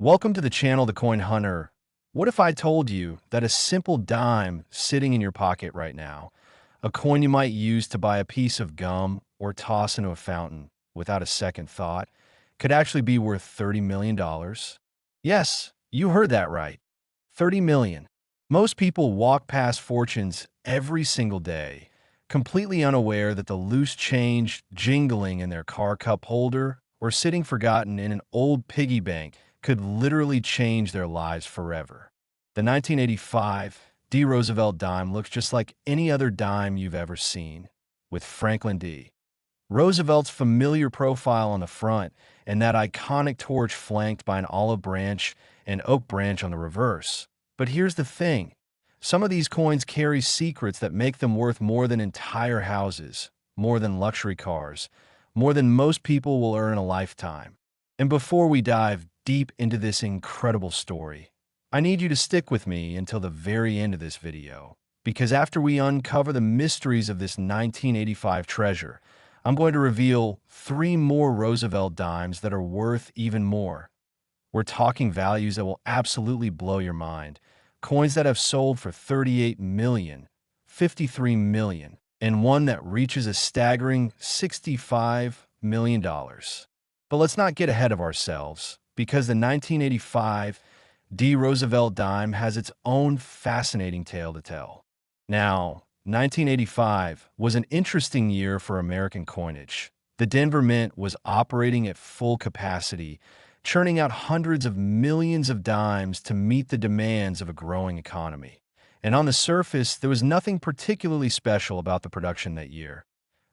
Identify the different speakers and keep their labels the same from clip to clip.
Speaker 1: Welcome to the channel, The Coin Hunter. What if I told you that a simple dime sitting in your pocket right now, a coin you might use to buy a piece of gum or toss into a fountain without a second thought, could actually be worth $30 million? Yes, you heard that right. 30 million. Most people walk past fortunes every single day, completely unaware that the loose change jingling in their car cup holder or sitting forgotten in an old piggy bank could literally change their lives forever. The 1985 D Roosevelt Dime looks just like any other dime you've ever seen, with Franklin D. Roosevelt's familiar profile on the front and that iconic torch flanked by an olive branch and oak branch on the reverse. But here's the thing. Some of these coins carry secrets that make them worth more than entire houses, more than luxury cars, more than most people will earn in a lifetime. And before we dive deep into this incredible story, I need you to stick with me until the very end of this video, because after we uncover the mysteries of this 1985 treasure, I'm going to reveal 3 more Roosevelt dimes that are worth even more. We're talking values that will absolutely blow your mind, coins that have sold for 38 million, 53 million, and one that reaches a staggering $65 million. But let's not get ahead of ourselves, because the 1985 D Roosevelt dime has its own fascinating tale to tell. Now, 1985 was an interesting year for American coinage. The Denver Mint was operating at full capacity, churning out hundreds of millions of dimes to meet the demands of a growing economy. And on the surface, there was nothing particularly special about the production that year.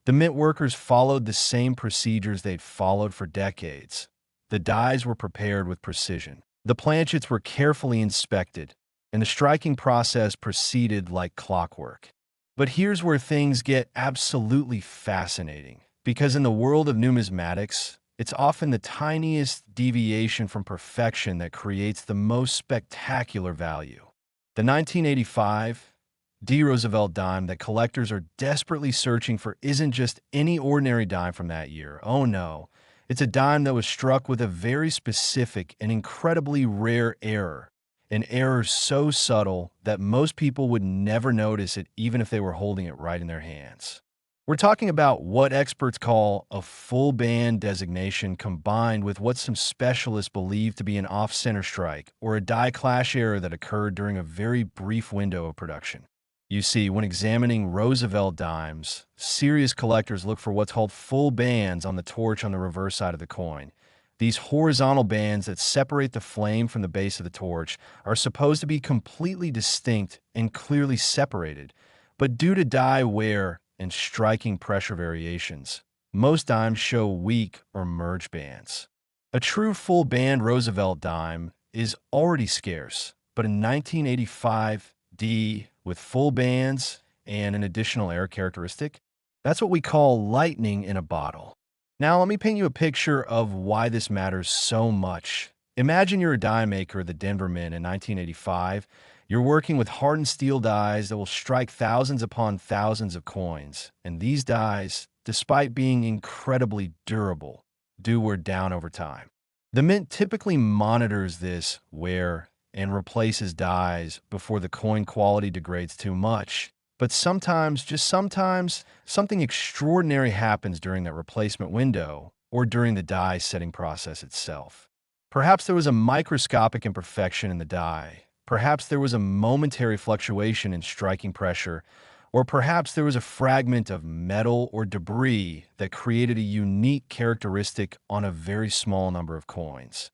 Speaker 1: The mint workers followed the same procedures they'd followed for decades. The dies were prepared with precision. The planchets were carefully inspected, and the striking process proceeded like clockwork. But here's where things get absolutely fascinating, because in the world of numismatics, it's often the tiniest deviation from perfection that creates the most spectacular value. The 1985 D Roosevelt dime that collectors are desperately searching for isn't just any ordinary dime from that year. Oh no, it's a dime that was struck with a very specific and incredibly rare error. An error so subtle that most people would never notice it even if they were holding it right in their hands. We're talking about what experts call a full band designation combined with what some specialists believe to be an off-center strike or a die clash error that occurred during a very brief window of production. You see, when examining Roosevelt dimes, serious collectors look for what's called full bands on the torch on the reverse side of the coin. These horizontal bands that separate the flame from the base of the torch are supposed to be completely distinct and clearly separated, but due to die wear and striking pressure variations, most dimes show weak or merged bands. A true full band Roosevelt dime is already scarce, but in 1985 D with full bands and an additional air characteristic, that's what we call lightning in a bottle. Now, let me paint you a picture of why this matters so much. Imagine you're a die maker at the Denver Mint in 1985. You're working with hardened steel dies that will strike thousands upon thousands of coins. And these dies, despite being incredibly durable, do wear down over time. The Mint typically monitors this wear and replaces dies before the coin quality degrades too much. But sometimes, just sometimes, something extraordinary happens during that replacement window or during the die setting process itself. Perhaps there was a microscopic imperfection in the die. Perhaps there was a momentary fluctuation in striking pressure, or perhaps there was a fragment of metal or debris that created a unique characteristic on a very small number of coins.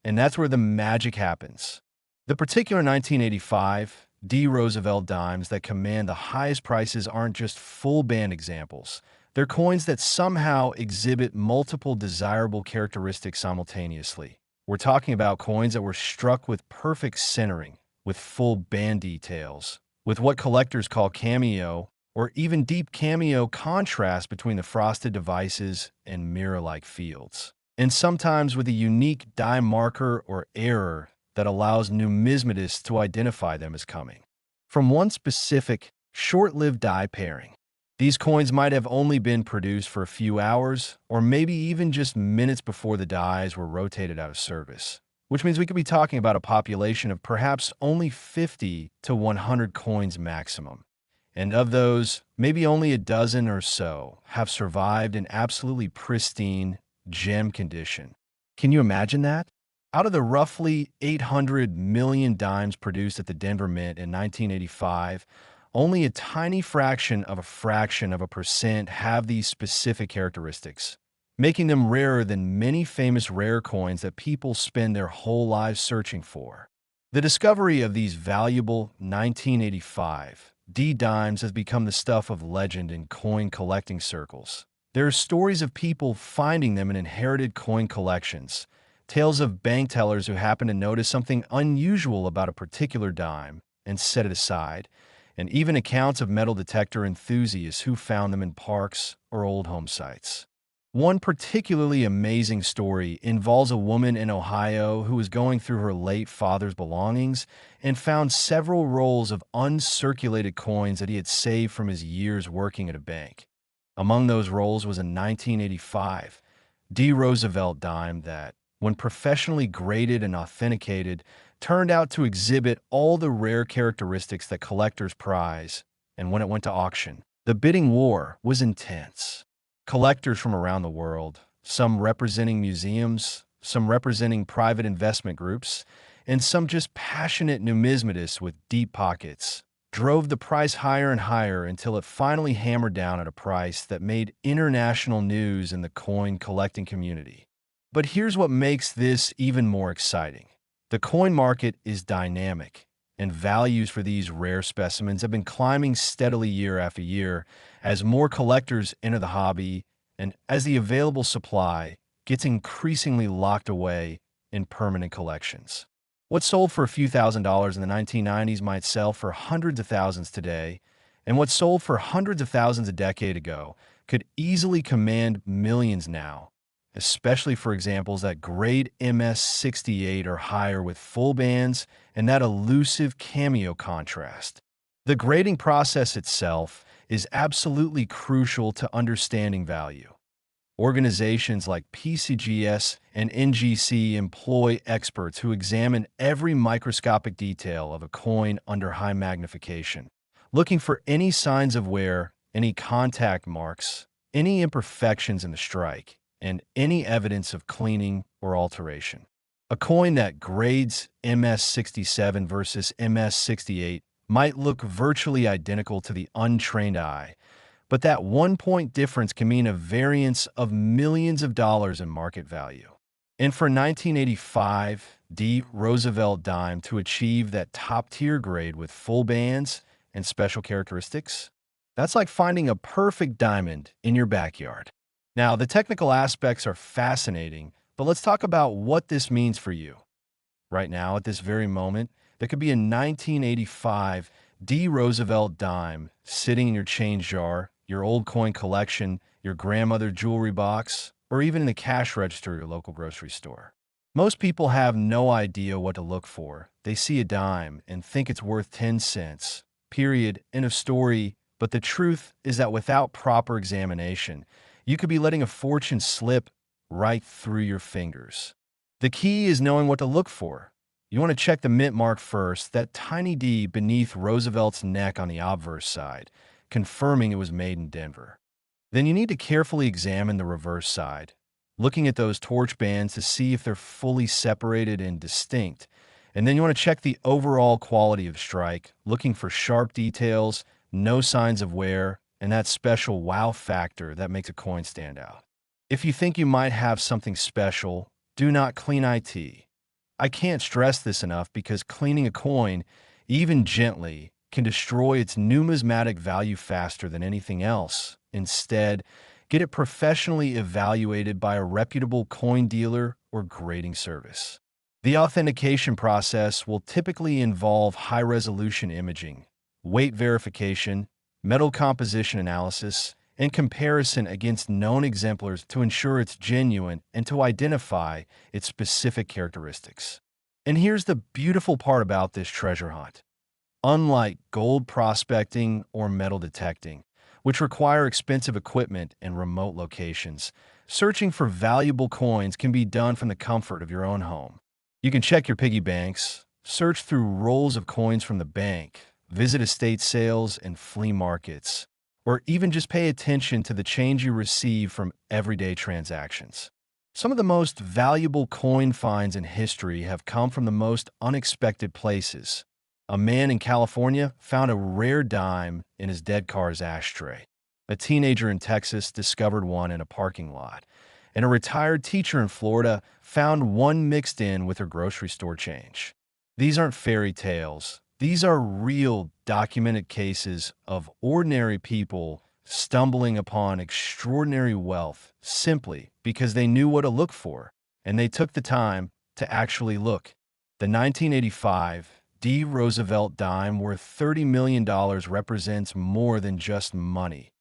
Speaker 1: And that's where the magic happens. The particular 1985 D Roosevelt dimes that command the highest prices aren't just full band examples. They're coins that somehow exhibit multiple desirable characteristics simultaneously. We're talking about coins that were struck with perfect centering, with full band details, with what collectors call cameo, or even deep cameo contrast between the frosted devices and mirror-like fields. And sometimes with a unique die marker or error that allows numismatists to identify them as coming from one specific, short-lived die pairing. These coins might have only been produced for a few hours, or maybe even just minutes before the dies were rotated out of service. which means we could be talking about a population of perhaps only 50 to 100 coins maximum. And of those, maybe only a dozen or so have survived in absolutely pristine gem condition. Can you imagine that? Out of the roughly 800 million dimes produced at the Denver Mint in 1985, only a tiny fraction of a percent have these specific characteristics, making them rarer than many famous rare coins that people spend their whole lives searching for. The discovery of these valuable 1985 D dimes has become the stuff of legend in coin collecting circles. There are stories of people finding them in inherited coin collections, tales of bank tellers who happen to notice something unusual about a particular dime and set it aside, and even accounts of metal detector enthusiasts who found them in parks or old home sites. One particularly amazing story involves a woman in Ohio who was going through her late father's belongings and found several rolls of uncirculated coins that he had saved from his years working at a bank. Among those rolls was a 1985 D Roosevelt dime that, when professionally graded and authenticated, turned out to exhibit all the rare characteristics that collectors prize. And when it went to auction, the bidding war was intense. Collectors from around the world, some representing museums, some representing private investment groups, and some just passionate numismatists with deep pockets, drove the price higher and higher until it finally hammered down at a price that made international news in the coin collecting community. But here's what makes this even more exciting. The coin market is dynamic, and values for these rare specimens have been climbing steadily year after year as more collectors enter the hobby and as the available supply gets increasingly locked away in permanent collections. What sold for a few $1,000s in the 1990s might sell for hundreds of thousands today, and what sold for hundreds of thousands a decade ago could easily command millions now, especially for examples that grade MS-68 or higher with full bands and that elusive cameo contrast. The grading process itself is absolutely crucial to understanding value. Organizations like PCGS and NGC employ experts who examine every microscopic detail of a coin under high magnification, looking for any signs of wear, any contact marks, any imperfections in the strike, and any evidence of cleaning or alteration. A coin that grades MS-67 versus MS-68 might look virtually identical to the untrained eye, but that 1 point difference can mean a variance of millions of dollars in market value. And for 1985 D Roosevelt Dime to achieve that top-tier grade with full bands and special characteristics, that's like finding a perfect diamond in your backyard. Now, the technical aspects are fascinating, but let's talk about what this means for you. Right now, at this very moment, there could be a 1985 D Roosevelt dime sitting in your change jar, your old coin collection, your grandmother's jewelry box, or even in the cash register at your local grocery store. Most people have no idea what to look for. They see a dime and think it's worth 10 cents. Period. End of story. But the truth is that without proper examination, you could be letting a fortune slip right through your fingers. The key is knowing what to look for. You want to check the mint mark first, that tiny D beneath Roosevelt's neck on the obverse side, confirming it was made in Denver. Then you need to carefully examine the reverse side, looking at those torch bands to see if they're fully separated and distinct. And then you want to check the overall quality of strike, looking for sharp details, no signs of wear, and that special wow factor that makes a coin stand out. If you think you might have something special, do not clean IT. I can't stress this enough because cleaning a coin, even gently, can destroy its numismatic value faster than anything else. Instead, get it professionally evaluated by a reputable coin dealer or grading service. The authentication process will typically involve high-resolution imaging, weight verification, metal composition analysis, and comparison against known exemplars to ensure it's genuine and to identify its specific characteristics. And here's the beautiful part about this treasure hunt. Unlike gold prospecting or metal detecting, which require expensive equipment and remote locations, searching for valuable coins can be done from the comfort of your own home. You can check your piggy banks, search through rolls of coins from the bank, visit estate sales and flea markets, or even just pay attention to the change you receive from everyday transactions. Some of the most valuable coin finds in history have come from the most unexpected places. A man in California found a rare dime in his dead car's ashtray. A teenager in Texas discovered one in a parking lot. And a retired teacher in Florida found one mixed in with her grocery store change. These aren't fairy tales. These are real documented cases of ordinary people stumbling upon extraordinary wealth simply because they knew what to look for and they took the time to actually look. The 1985 D Roosevelt Dime worth $30 million represents more than just money.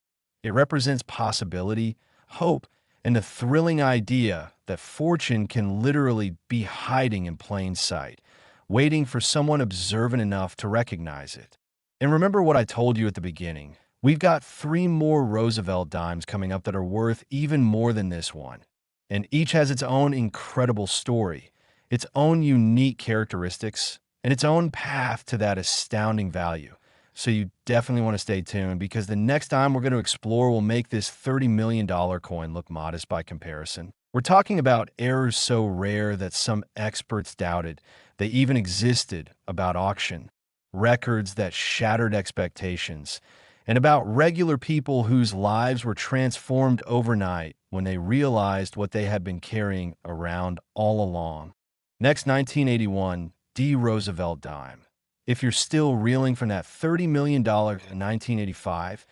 Speaker 1: It represents possibility, hope, and the thrilling idea that fortune can literally be hiding in plain sight, waiting for someone observant enough to recognize it. And remember what I told you at the beginning. We've got 3 more Roosevelt dimes coming up that are worth even more than this one. And each has its own incredible story, its own unique characteristics, and its own path to that astounding value. So you definitely want to stay tuned because the next time we're going to explore will make this $30 million coin look modest by comparison. We're talking about errors so rare that some experts doubted they even existed about auction, records that shattered expectations, and about regular people whose lives were transformed overnight when they realized what they had been carrying around all along. Next, 1981 D Roosevelt Dime. If you're still reeling from that $30 million in 1985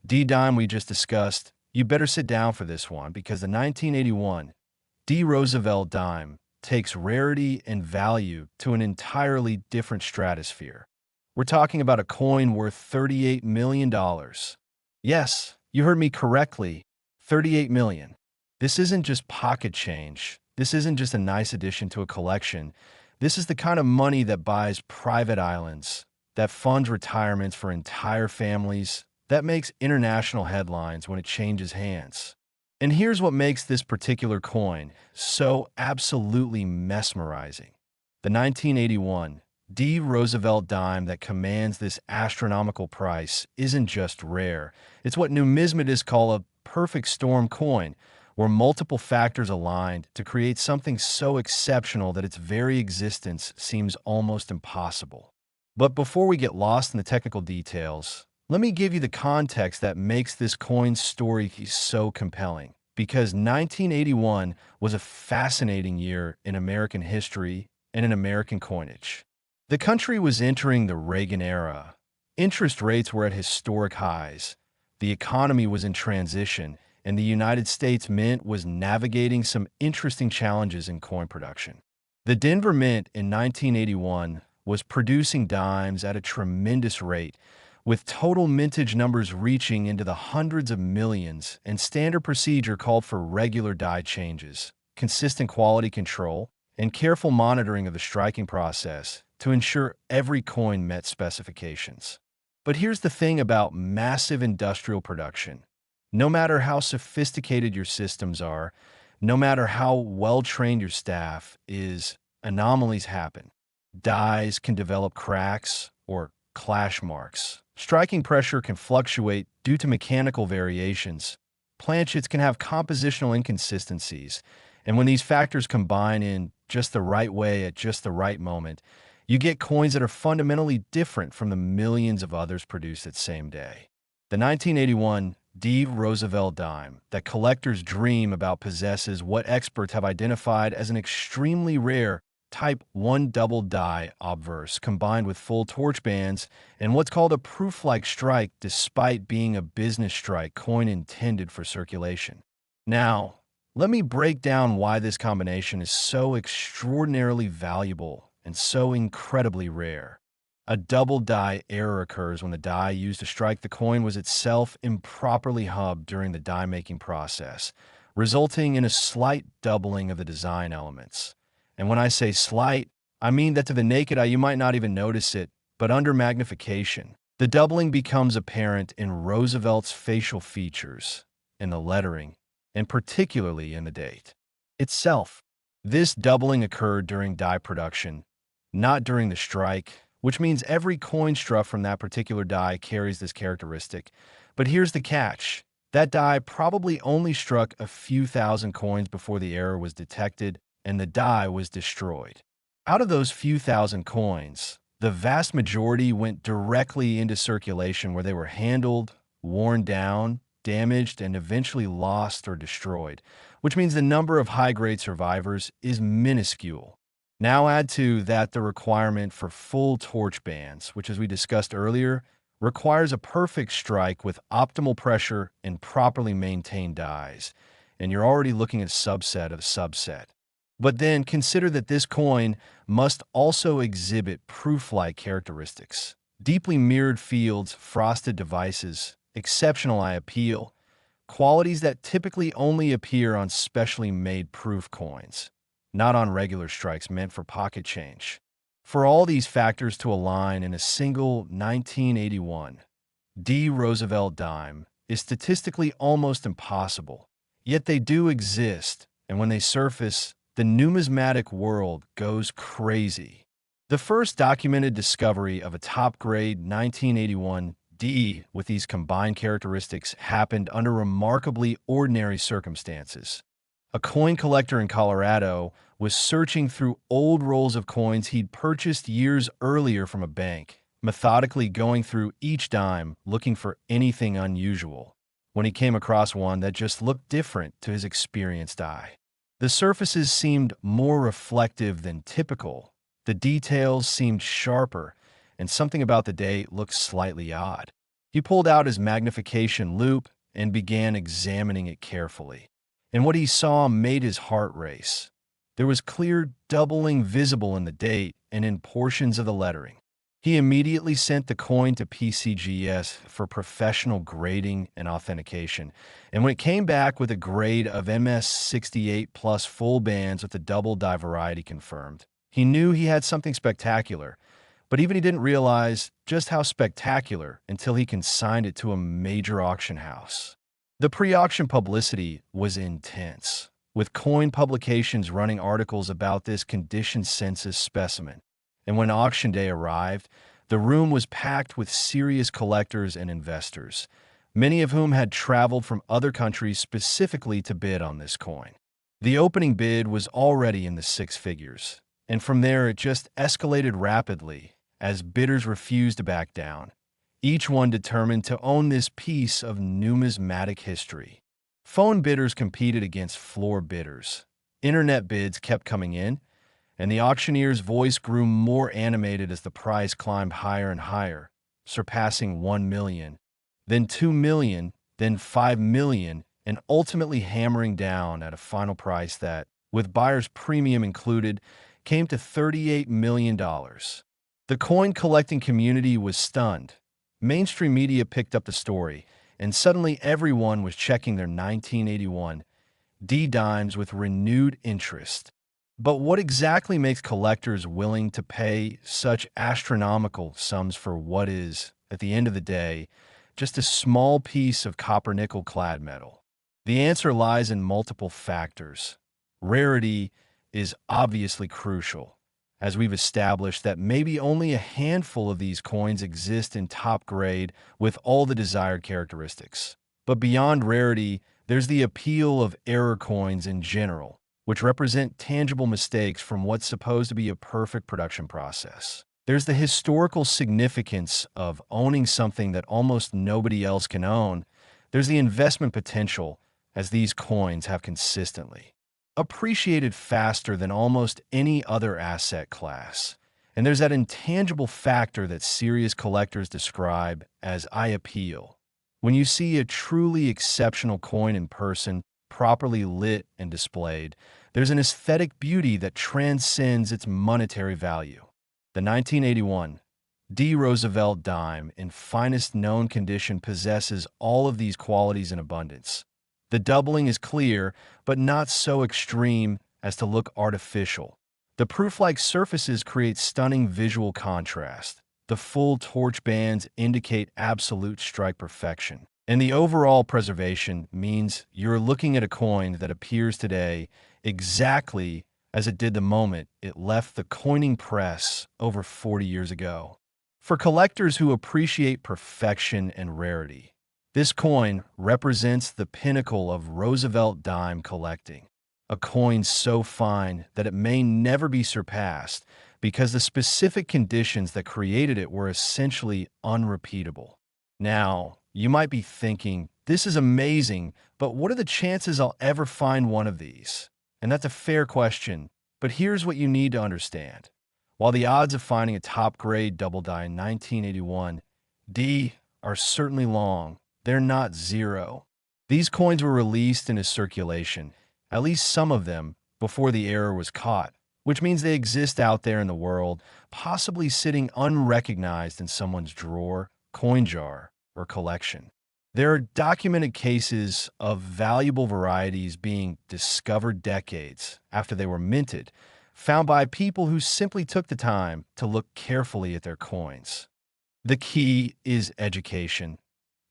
Speaker 1: D dime we just discussed, you better sit down for this one because the 1981 D Roosevelt dime takes rarity and value to an entirely different stratosphere. We're talking about a coin worth $38 million. Yes, you heard me correctly, $38 million. This isn't just pocket change. This isn't just a nice addition to a collection. This is the kind of money that buys private islands, that funds retirements for entire families, that makes international headlines when it changes hands. And here's what makes this particular coin so absolutely mesmerizing. The 1981 D Roosevelt dime that commands this astronomical price isn't just rare. It's what numismatists call a perfect storm coin, where multiple factors aligned to create something so exceptional that its very existence seems almost impossible. But before we get lost in the technical details, let me give you the context that makes this coin's story so compelling. Because 1981 was a fascinating year in American history and in American coinage. The country was entering the Reagan era. Interest rates were at historic highs. The economy was in transition, and the United States Mint was navigating some interesting challenges in coin production. The Denver Mint in 1981 was producing dimes at a tremendous rate, with total mintage numbers reaching into the hundreds of millions, and standard procedure called for regular die changes, consistent quality control, and careful monitoring of the striking process to ensure every coin met specifications. But here's the thing about massive industrial production. No matter how sophisticated your systems are, no matter how well-trained your staff is, anomalies happen. Dies can develop cracks or clash marks. Striking pressure can fluctuate due to mechanical variations. Planchets can have compositional inconsistencies. And when these factors combine in just the right way at just the right moment, you get coins that are fundamentally different from the millions of others produced that same day. The 1981 D Roosevelt dime that collectors dream about possesses what experts have identified as an extremely rare Type 1 double die obverse combined with full torch bands and what's called a proof-like strike despite being a business strike coin intended for circulation. Now, let me break down why this combination is so extraordinarily valuable and so incredibly rare. A double die error occurs when the die used to strike the coin was itself improperly hubbed during the die-making process, resulting in a slight doubling of the design elements. And when I say slight, I mean that to the naked eye you might not even notice it, but under magnification, the doubling becomes apparent in Roosevelt's facial features, in the lettering, and particularly in the date itself. This doubling occurred during die production, not during the strike, which means every coin struck from that particular die carries this characteristic. But here's the catch. That die probably only struck a few thousand coins before the error was detected and the die was destroyed. Out of those few thousand coins, the vast majority went directly into circulation where they were handled, worn down, damaged, and eventually lost or destroyed, which means the number of high-grade survivors is minuscule. Now add to that the requirement for full torch bands, which, as we discussed earlier, requires a perfect strike with optimal pressure and properly maintained dies, and you're already looking at a subset of a subset. But then consider that this coin must also exhibit proof-like characteristics: deeply mirrored fields, frosted devices, exceptional eye appeal, qualities that typically only appear on specially made proof coins, not on regular strikes meant for pocket change. For all these factors to align in a single 1981 D Roosevelt dime is statistically almost impossible, yet they do exist, and when they surface, the numismatic world goes crazy. The first documented discovery of a top-grade 1981 D with these combined characteristics happened under remarkably ordinary circumstances. A coin collector in Colorado was searching through old rolls of coins he'd purchased years earlier from a bank, methodically going through each dime looking for anything unusual, when he came across one that just looked different to his experienced eye. The surfaces seemed more reflective than typical, the details seemed sharper, and something about the date looked slightly odd. He pulled out his magnification loupe and began examining it carefully. And what he saw made his heart race. There was clear doubling visible in the date and in portions of the lettering. He immediately sent the coin to PCGS for professional grading and authentication, and when it came back with a grade of MS68 plus full bands with the double die variety confirmed, he knew he had something spectacular, but even he didn't realize just how spectacular until he consigned it to a major auction house. The pre-auction publicity was intense, with coin publications running articles about this condition census specimen. And when auction day arrived, the room was packed with serious collectors and investors, many of whom had traveled from other countries specifically to bid on this coin. The opening bid was already in the six figures, and from there it just escalated rapidly as bidders refused to back down, each one determined to own this piece of numismatic history. Phone bidders competed against floor bidders. Internet bids kept coming in, and the auctioneer's voice grew more animated as the price climbed higher and higher, surpassing 1 million, then 2 million, then 5 million, and ultimately hammering down at a final price that, with buyer's premium included, came to $38 million. The coin collecting community was stunned. Mainstream media picked up the story, and suddenly everyone was checking their 1981 D dimes with renewed interest. But what exactly makes collectors willing to pay such astronomical sums for what is, at the end of the day, just a small piece of copper-nickel clad metal? The answer lies in multiple factors. Rarity is obviously crucial, as we've established that maybe only a handful of these coins exist in top grade with all the desired characteristics. But beyond rarity, there's the appeal of error coins in general, which represent tangible mistakes from what's supposed to be a perfect production process. There's the historical significance of owning something that almost nobody else can own. There's the investment potential, as these coins have consistently appreciated faster than almost any other asset class. And there's that intangible factor that serious collectors describe as eye appeal. When you see a truly exceptional coin in person, properly lit and displayed, there's an aesthetic beauty that transcends its monetary value. The 1981 D Roosevelt Dime in finest known condition possesses all of these qualities in abundance. The doubling is clear, but not so extreme as to look artificial. The proof-like surfaces create stunning visual contrast. The full torch bands indicate absolute strike perfection. And the overall preservation means you're looking at a coin that appears today exactly as it did the moment it left the coining press over 40 years ago. For collectors who appreciate perfection and rarity, this coin represents the pinnacle of Roosevelt dime collecting, a coin so fine that it may never be surpassed because the specific conditions that created it were essentially unrepeatable. Now, you might be thinking, this is amazing, but what are the chances I'll ever find one of these? And that's a fair question, but here's what you need to understand. While the odds of finding a top-grade double die in 1981 D are certainly long, they're not zero. These coins were released into circulation, at least some of them, before the error was caught, which means they exist out there in the world, possibly sitting unrecognized in someone's drawer, coin jar, or collection. There are documented cases of valuable varieties being discovered decades after they were minted, found by people who simply took the time to look carefully at their coins. The key is education.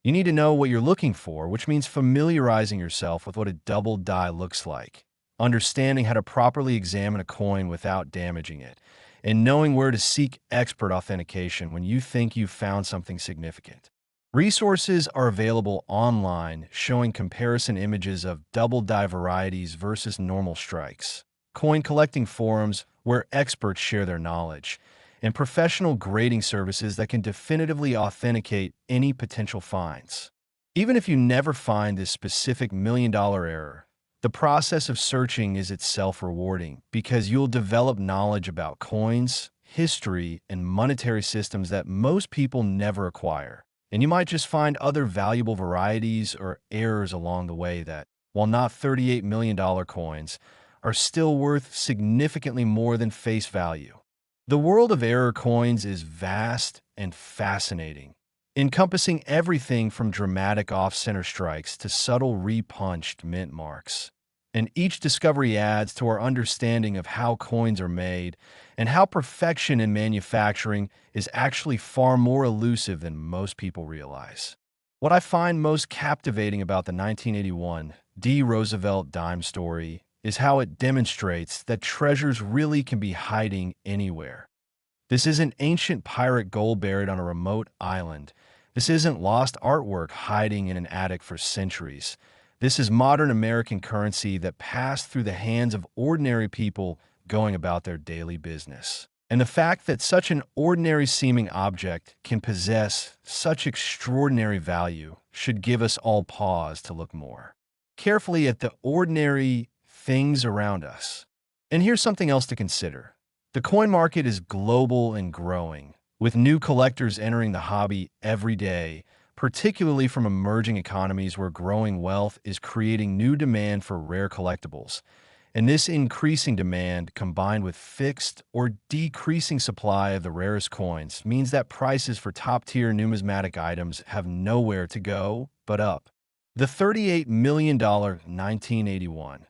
Speaker 1: You need to know what you're looking for, which means familiarizing yourself with what a double die looks like, understanding how to properly examine a coin without damaging it, and knowing where to seek expert authentication when you think you've found something significant. Resources are available online showing comparison images of double die varieties versus normal strikes, coin collecting forums where experts share their knowledge, and professional grading services that can definitively authenticate any potential finds. Even if you never find this specific million-dollar error, the process of searching is itself rewarding because you'll develop knowledge about coins, history, and monetary systems that most people never acquire. And you might just find other valuable varieties or errors along the way that, while not $38 million coins, are still worth significantly more than face value. The world of error coins is vast and fascinating, encompassing everything from dramatic off-center strikes to subtle repunched mint marks. And each discovery adds to our understanding of how coins are made and how perfection in manufacturing is actually far more elusive than most people realize. What I find most captivating about the 1981 D Roosevelt Dime story is how it demonstrates that treasures really can be hiding anywhere. This isn't ancient pirate gold buried on a remote island. This isn't lost artwork hiding in an attic for centuries. This is modern American currency that passed through the hands of ordinary people going about their daily business. And the fact that such an ordinary-seeming object can possess such extraordinary value should give us all pause to look more carefully at the ordinary things around us. And here's something else to consider. The coin market is global and growing, with new collectors entering the hobby every day, particularly from emerging economies where growing wealth is creating new demand for rare collectibles. And this increasing demand, combined with fixed or decreasing supply of the rarest coins, means that prices for top-tier numismatic items have nowhere to go but up. The $38 million 1981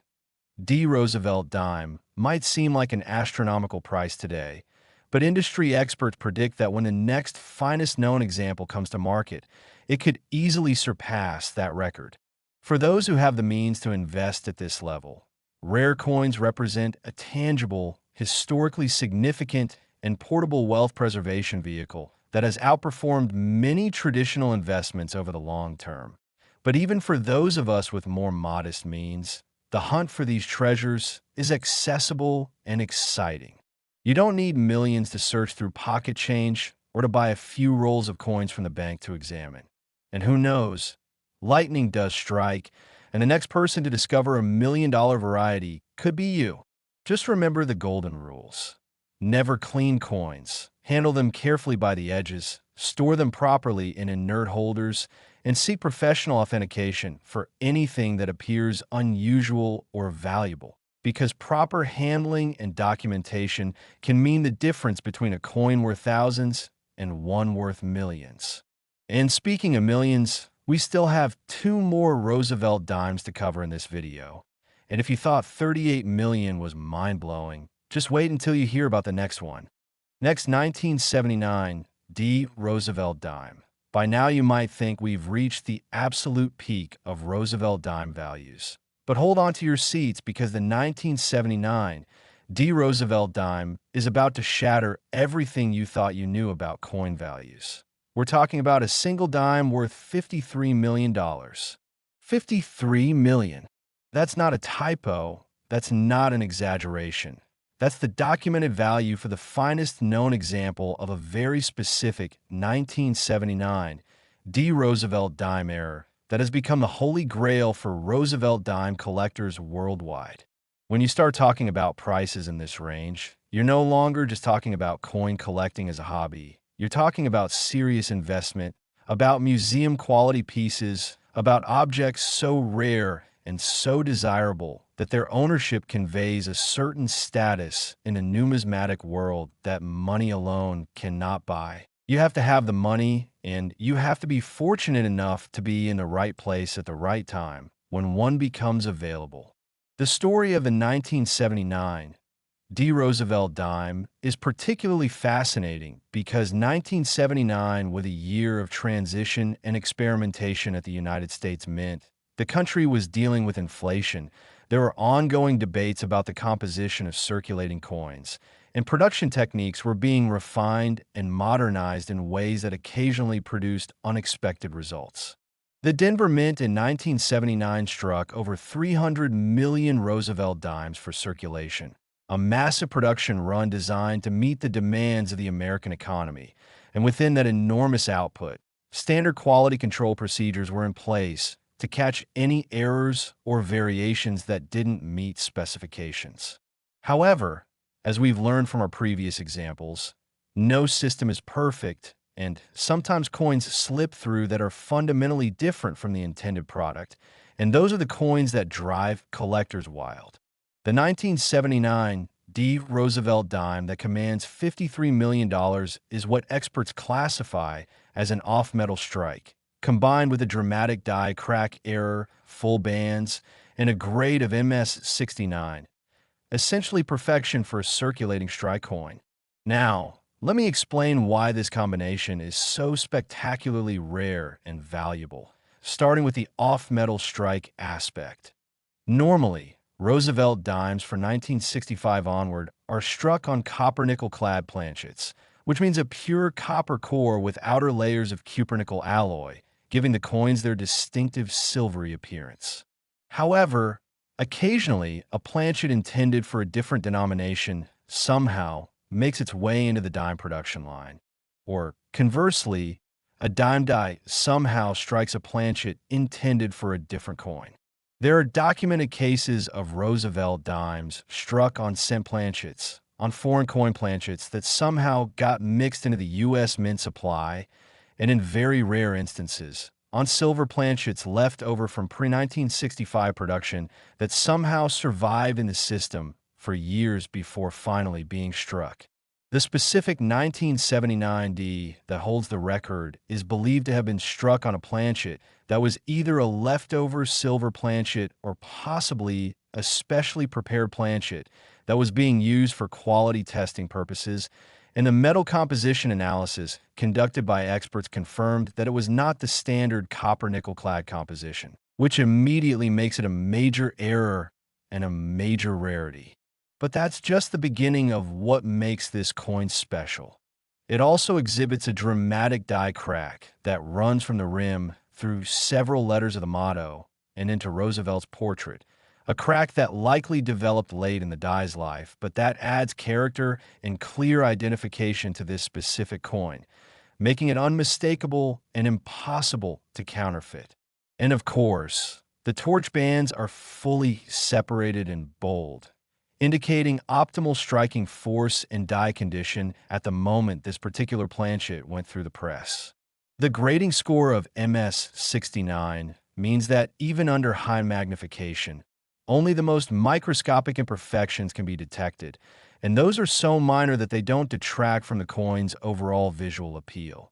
Speaker 1: D Roosevelt Dime might seem like an astronomical price today, but industry experts predict that when the next finest known example comes to market, it could easily surpass that record. For those who have the means to invest at this level, rare coins represent a tangible, historically significant, and portable wealth preservation vehicle that has outperformed many traditional investments over the long term. But even for those of us with more modest means, the hunt for these treasures is accessible and exciting. You don't need millions to search through pocket change or to buy a few rolls of coins from the bank to examine. And who knows, lightning does strike, and the next person to discover a $1 million variety could be you. Just remember the golden rules. Never clean coins. Handle them carefully by the edges. Store them properly in inert holders, and seek professional authentication for anything that appears unusual or valuable, because proper handling and documentation can mean the difference between a coin worth thousands and one worth millions. And speaking of millions, we still have 2 more Roosevelt dimes to cover in this video. And if you thought 38 million was mind-blowing, just wait until you hear about the next one. Next, 1979 D Roosevelt Dime. By now you might think we've reached the absolute peak of Roosevelt dime values. But hold on to your seats because the 1979 D Roosevelt Dime is about to shatter everything you thought you knew about coin values. We're talking about a single dime worth $53 million. $53 million. That's not a typo. That's not an exaggeration. That's the documented value for the finest known example of a very specific 1979 D Roosevelt Dime error that has become the holy grail for Roosevelt Dime collectors worldwide. When you start talking about prices in this range, you're no longer just talking about coin collecting as a hobby. You're talking about serious investment, about museum-quality pieces, about objects so rare and so desirable that their ownership conveys a certain status in a numismatic world that money alone cannot buy. You have to have the money, and you have to be fortunate enough to be in the right place at the right time when one becomes available. The story of the 1979 D Roosevelt Dime is particularly fascinating because 1979 was a year of transition and experimentation at the United States Mint. The country was dealing with inflation. There were ongoing debates about the composition of circulating coins, and production techniques were being refined and modernized in ways that occasionally produced unexpected results. The Denver Mint in 1979 struck over 300 million Roosevelt dimes for circulation, a massive production run designed to meet the demands of the American economy. And within that enormous output, standard quality control procedures were in place to catch any errors or variations that didn't meet specifications. However, as we've learned from our previous examples, no system is perfect, and sometimes coins slip through that are fundamentally different from the intended product, and those are the coins that drive collectors wild. The 1979 D Roosevelt Dime that commands $53 million is what experts classify as an off-metal strike, combined with a dramatic die crack error, full bands, and a grade of MS-69, essentially perfection for a circulating strike coin. Now, let me explain why this combination is so spectacularly rare and valuable, starting with the off-metal strike aspect. Normally, Roosevelt dimes for 1965 onward are struck on copper-nickel-clad planchets, which means a pure copper core with outer layers of cupronickel alloy, giving the coins their distinctive silvery appearance. However, occasionally, a planchet intended for a different denomination somehow makes its way into the dime production line. Or, conversely, a dime die somehow strikes a planchet intended for a different coin. There are documented cases of Roosevelt dimes struck on cent planchets, on foreign coin planchets that somehow got mixed into the U.S. Mint supply, and in very rare instances, on silver planchets left over from pre-1965 production that somehow survived in the system for years before finally being struck. The specific 1979 D that holds the record is believed to have been struck on a planchet that was either a leftover silver planchet or possibly a specially prepared planchet that was being used for quality testing purposes, and the metal composition analysis conducted by experts confirmed that it was not the standard copper-nickel-clad composition, which immediately makes it a major error and a major rarity. But that's just the beginning of what makes this coin special. It also exhibits a dramatic die crack that runs from the rim through several letters of the motto and into Roosevelt's portrait, a crack that likely developed late in the die's life, but that adds character and clear identification to this specific coin, making it unmistakable and impossible to counterfeit. And of course, the torch bands are fully separated in bold, indicating optimal striking force and die condition at the moment this particular planchet went through the press. The grading score of MS-69 means that even under high magnification, only the most microscopic imperfections can be detected, and those are so minor that they don't detract from the coin's overall visual appeal.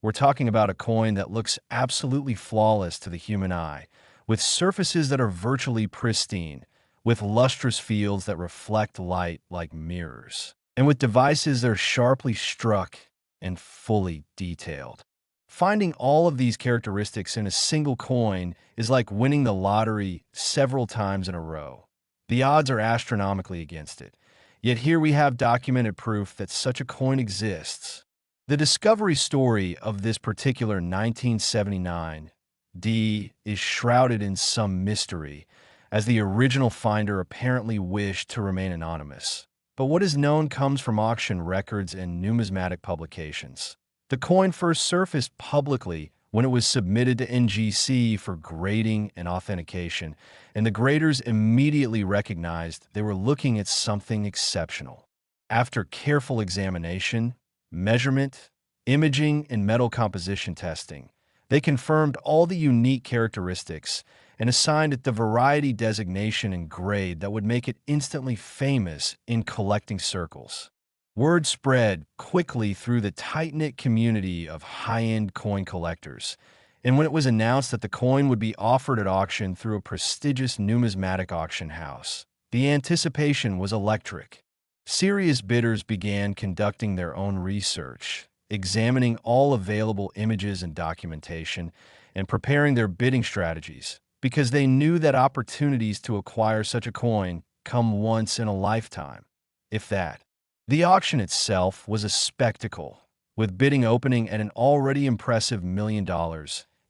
Speaker 1: We're talking about a coin that looks absolutely flawless to the human eye, with surfaces that are virtually pristine, with lustrous fields that reflect light like mirrors, and with devices that are sharply struck and fully detailed. Finding all of these characteristics in a single coin is like winning the lottery several times in a row. The odds are astronomically against it. Yet here we have documented proof that such a coin exists. The discovery story of this particular 1979 D is shrouded in some mystery, as the original finder apparently wished to remain anonymous. But what is known comes from auction records and numismatic publications. The coin first surfaced publicly when it was submitted to NGC for grading and authentication, and the graders immediately recognized they were looking at something exceptional. After careful examination, measurement, imaging, and metal composition testing, they confirmed all the unique characteristics and assigned it the variety designation and grade that would make it instantly famous in collecting circles. Word spread quickly through the tight-knit community of high-end coin collectors, and when it was announced that the coin would be offered at auction through a prestigious numismatic auction house, the anticipation was electric. Serious bidders began conducting their own research, examining all available images and documentation, and preparing their bidding strategies, because they knew that opportunities to acquire such a coin come once in a lifetime, if that. The auction itself was a spectacle, with bidding opening at an already impressive $1 million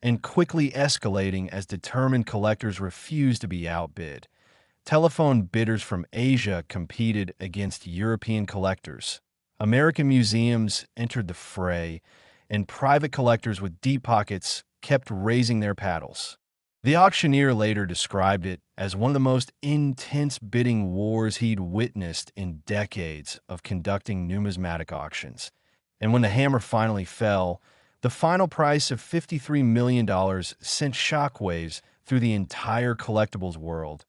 Speaker 1: and quickly escalating as determined collectors refused to be outbid. Telephone bidders from Asia competed against European collectors. American museums entered the fray, and private collectors with deep pockets kept raising their paddles. The auctioneer later described it as one of the most intense bidding wars he'd witnessed in decades of conducting numismatic auctions. And when the hammer finally fell, the final price of $53 million sent shockwaves through the entire collectibles world,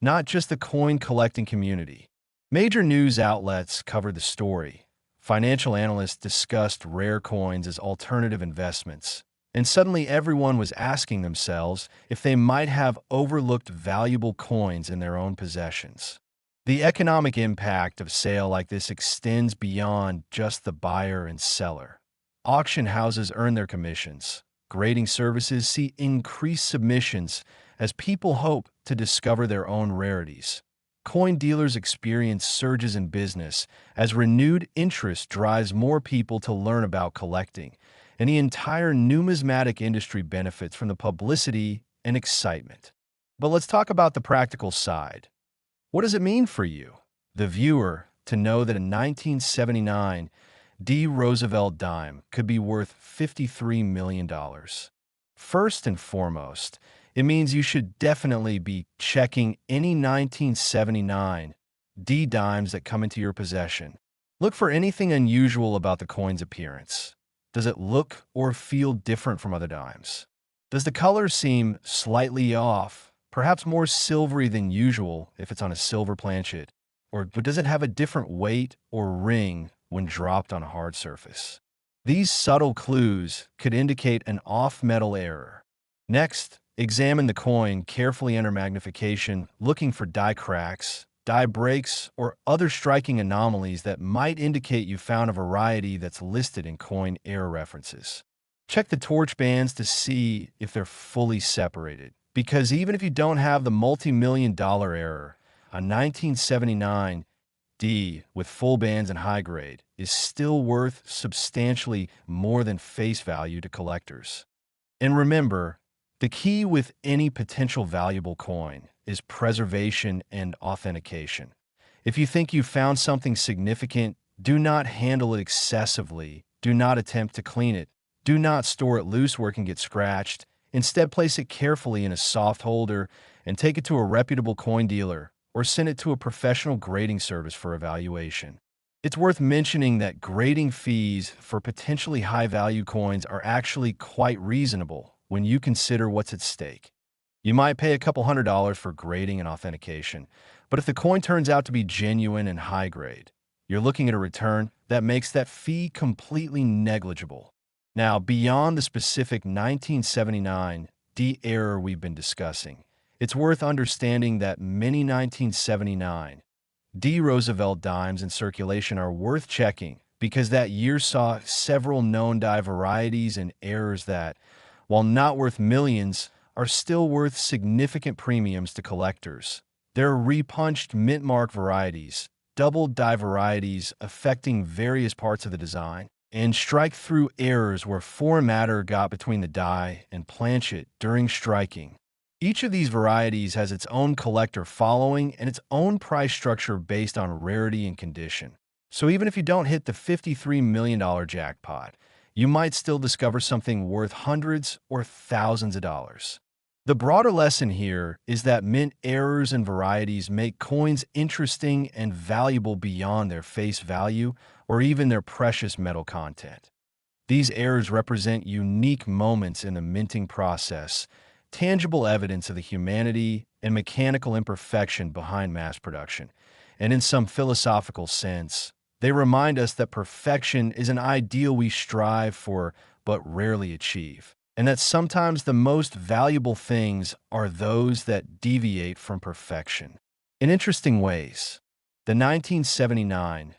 Speaker 1: not just the coin collecting community. Major news outlets covered the story. Financial analysts discussed rare coins as alternative investments. And suddenly everyone was asking themselves if they might have overlooked valuable coins in their own possessions. The economic impact of a sale like this extends beyond just the buyer and seller. Auction houses earn their commissions. Grading services see increased submissions as people hope to discover their own rarities. Coin dealers experience surges in business as renewed interest drives more people to learn about collecting, and the entire numismatic industry benefits from the publicity and excitement. But let's talk about the practical side. What does it mean for you, the viewer, to know that a 1979 D Roosevelt Dime could be worth $53 million? First and foremost, it means you should definitely be checking any 1979 D dimes that come into your possession. Look for anything unusual about the coin's appearance. Does it look or feel different from other dimes? Does the color seem slightly off, perhaps more silvery than usual if it's on a silver planchet? But does it have a different weight or ring when dropped on a hard surface? These subtle clues could indicate an off-metal error. Next, examine the coin carefully under magnification, looking for die cracks, die breaks, or other striking anomalies that might indicate you found a variety that's listed in coin error references. Check the torch bands to see if they're fully separated, because even if you don't have the multi-million-dollar error, a 1979 D with full bands and high grade is still worth substantially more than face value to collectors. And remember, the key with any potential valuable coin is preservation and authentication. If you think you've found something significant, do not handle it excessively. Do not attempt to clean it. Do not store it loose where it can get scratched. Instead, place it carefully in a soft holder and take it to a reputable coin dealer or send it to a professional grading service for evaluation. It's worth mentioning that grading fees for potentially high-value coins are actually quite reasonable when you consider what's at stake. You might pay a couple $100s for grading and authentication, but if the coin turns out to be genuine and high grade, you're looking at a return that makes that fee completely negligible. Now, beyond the specific 1979 D error we've been discussing, it's worth understanding that many 1979 D Roosevelt dimes in circulation are worth checking because that year saw several known die varieties and errors that, while not worth millions, are still worth significant premiums to collectors. There are repunched mint mark varieties, double die varieties affecting various parts of the design, and strike-through errors where foreign matter got between the die and planchet during striking. Each of these varieties has its own collector following and its own price structure based on rarity and condition. So even if you don't hit the $53 million jackpot, you might still discover something worth hundreds or thousands of dollars. The broader lesson here is that mint errors and varieties make coins interesting and valuable beyond their face value or even their precious metal content. These errors represent unique moments in the minting process, tangible evidence of the humanity and mechanical imperfection behind mass production. And in some philosophical sense, they remind us that perfection is an ideal we strive for but rarely achieve, and that sometimes the most valuable things are those that deviate from perfection. In interesting ways, the 1979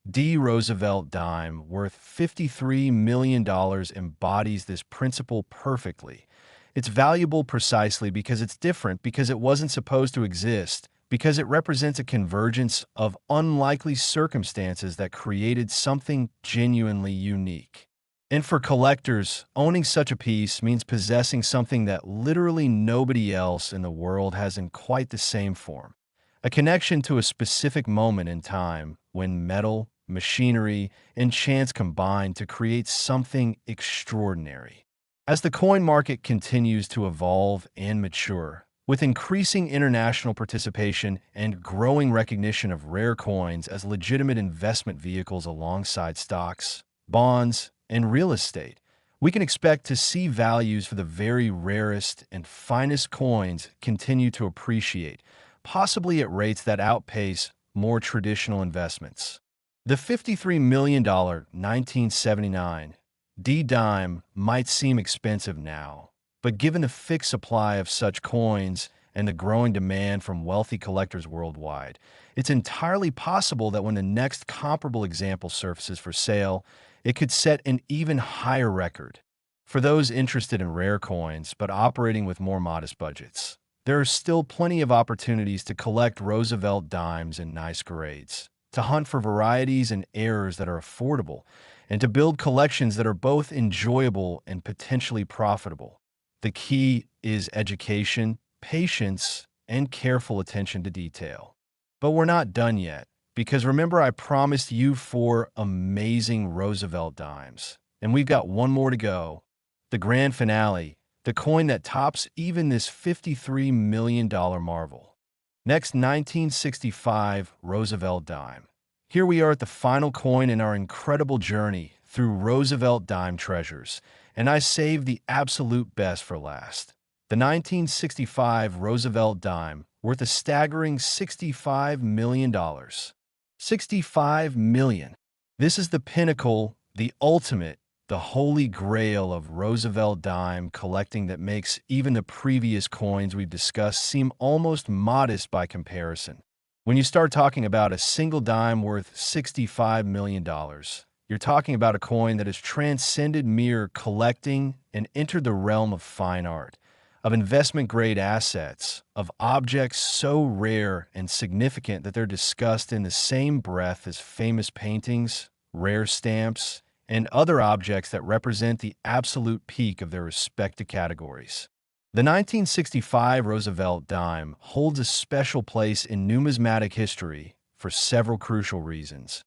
Speaker 1: D Roosevelt Dime, worth $53 million, embodies this principle perfectly. It's valuable precisely because it's different, because it wasn't supposed to exist, because it represents a convergence of unlikely circumstances that created something genuinely unique. And for collectors, owning such a piece means possessing something that literally nobody else in the world has in quite the same form. A connection to a specific moment in time when metal, machinery, and chance combine to create something extraordinary. As the coin market continues to evolve and mature, with increasing international participation and growing recognition of rare coins as legitimate investment vehicles alongside stocks, bonds, and real estate, we can expect to see values for the very rarest and finest coins continue to appreciate, possibly at rates that outpace more traditional investments. The $53 million 1979 D Dime might seem expensive now, but given the fixed supply of such coins and the growing demand from wealthy collectors worldwide, it's entirely possible that when the next comparable example surfaces for sale, it could set an even higher record. For those interested in rare coins but operating with more modest budgets, there are still plenty of opportunities to collect Roosevelt dimes in nice grades, to hunt for varieties and errors that are affordable, and to build collections that are both enjoyable and potentially profitable. The key is education, patience, and careful attention to detail. But we're not done yet, because remember I promised you 4 amazing Roosevelt dimes, and we've got one more to go. The grand finale, the coin that tops even this $53 million marvel. Next, 1965 Roosevelt Dime. Here we are at the final coin in our incredible journey through Roosevelt Dime treasures, and I saved the absolute best for last. The 1965 Roosevelt Dime, worth a staggering $65 million. $65 million. This is the pinnacle, the ultimate, the holy grail of Roosevelt Dime collecting that makes even the previous coins we've discussed seem almost modest by comparison. When you start talking about a single dime worth $65 million, you're talking about a coin that has transcended mere collecting and entered the realm of fine art, of investment-grade assets, of objects so rare and significant that they're discussed in the same breath as famous paintings, rare stamps, and other objects that represent the absolute peak of their respective categories. The 1965 Roosevelt Dime holds a special place in numismatic history for several crucial reasons.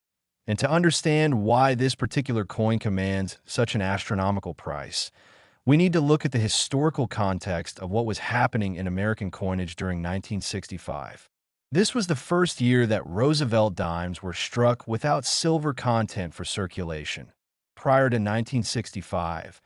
Speaker 1: And to understand why this particular coin commands such an astronomical price, we need to look at the historical context of what was happening in American coinage during 1965. This was the first year that Roosevelt dimes were struck without silver content for circulation. Prior to 1965,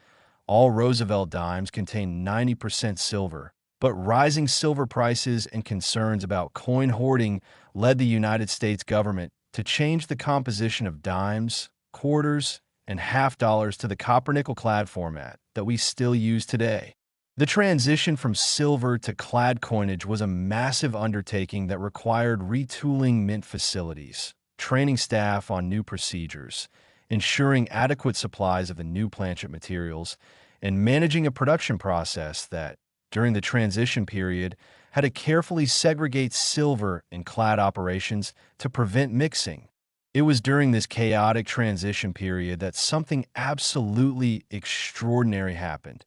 Speaker 1: all Roosevelt dimes contained 90% silver, but rising silver prices and concerns about coin hoarding led the United States government to change the composition of dimes, quarters, and half dollars to the copper-nickel clad format that we still use today. The transition from silver to clad coinage was a massive undertaking that required retooling mint facilities, training staff on new procedures, ensuring adequate supplies of the new planchet materials, and managing a production process that, during the transition period, had to carefully segregate silver in clad operations to prevent mixing. It was during this chaotic transition period that something absolutely extraordinary happened.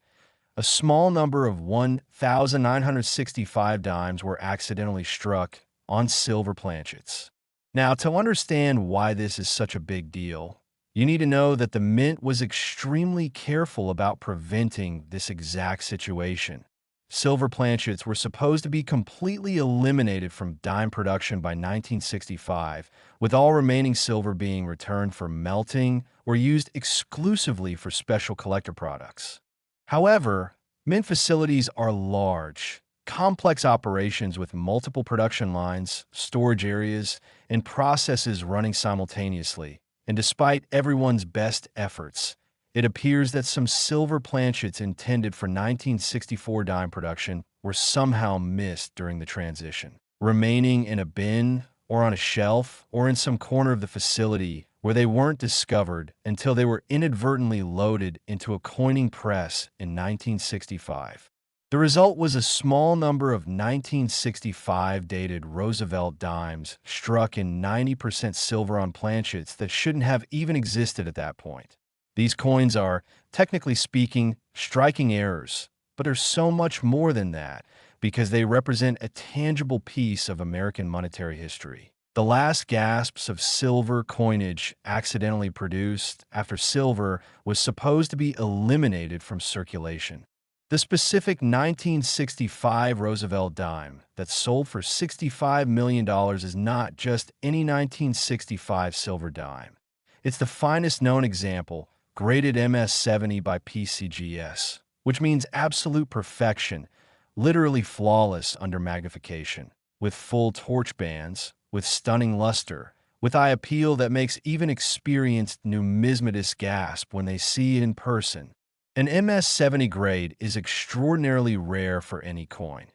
Speaker 1: A small number of 1,965 dimes were accidentally struck on silver planchets. Now, to understand why this is such a big deal, you need to know that the mint was extremely careful about preventing this exact situation. Silver planchets were supposed to be completely eliminated from dime production by 1965, with all remaining silver being returned for melting or used exclusively for special collector products. However, mint facilities are large, complex operations with multiple production lines, storage areas, and processes running simultaneously. And despite everyone's best efforts, it appears that some silver planchets intended for 1964 dime production were somehow missed during the transition, remaining in a bin or on a shelf or in some corner of the facility where they weren't discovered until they were inadvertently loaded into a coining press in 1965. The result was a small number of 1965 dated Roosevelt dimes struck in 90% silver on planchets that shouldn't have even existed at that point. These coins are, technically speaking, striking errors, but are so much more than that because they represent a tangible piece of American monetary history. The last gasps of silver coinage accidentally produced after silver was supposed to be eliminated from circulation. The specific 1965 Roosevelt dime that sold for $65 million is not just any 1965 silver dime. It's the finest known example, graded MS-70 by PCGS, which means absolute perfection, literally flawless under magnification, with full torch bands, with stunning luster, with eye appeal that makes even experienced numismatists gasp when they see it in person. An MS-70 grade is extraordinarily rare for any coin,